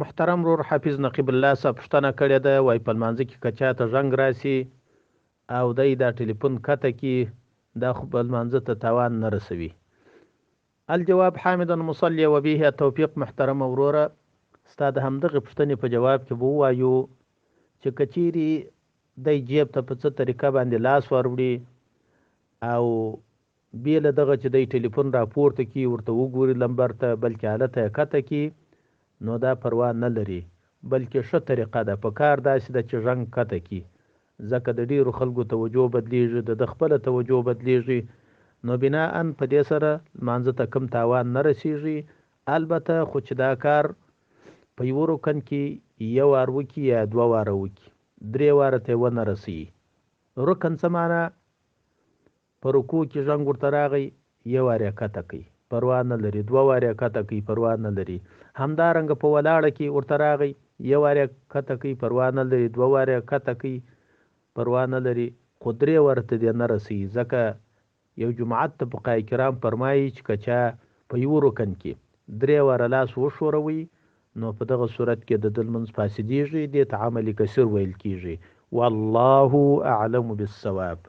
محترم رور حافظ نقیب الله صاحب پوښتنه کړې ده، وایي په لمانځه کې که چاته زنګ راسي او دی دا ټلیفون کته کي، دا خو په لمانځه ته تاوان نه رسوي. الجواب حامدا مصلي وبه التوفیق. محترم وروره، ستا د همدغې پوښتنې په جواب کې به ووایو چې که چیرې دی جیب ته په څه طریقه باندې لاس وروړي او بې له دغه چې دی ټلیفون راپورته کي، ورته وګوري لمبر ته، بلکې هلته یې کته کي، نو دا پروا نه لري، بلکې ښه طریقه ده. په کار داسې ده چې زنګ کته کي، ځکه د ډیرو خلکو توجه بدلیږي، د خپله توجه بدلیږي، نو بناء په دې سره لمانځه ته کم تاوان نه رسیږي. البته خو چې دا کار په یو رکن کې یو وار وکړي یا دوه واره وکړي، درې واره ته یې ونه رسوي. رکن څه معنا؟ په رکوع کې زنګ ورته راغی، یو وار یې کته کوي، پروا نه لري، دوه وار یې کته کوي، پروا نه لري. همدارنګه په ولاړه کې ورته راغی، یو وار یې کته کوي، پروا نه لري، دوه وار یې کته کوي، پروا نه لري، خو درې واره ته دې نه رسوي. ځکه یو جماعت ته فقهای کرام فرمایي چې که چا په یو رکن کې درې واره لاس وښوروي، نو په دغه صورت کې د ده لمونځ فاسدېږي. دې ته عمل کثیر ویل کېږي. والله اعلم بالصواب.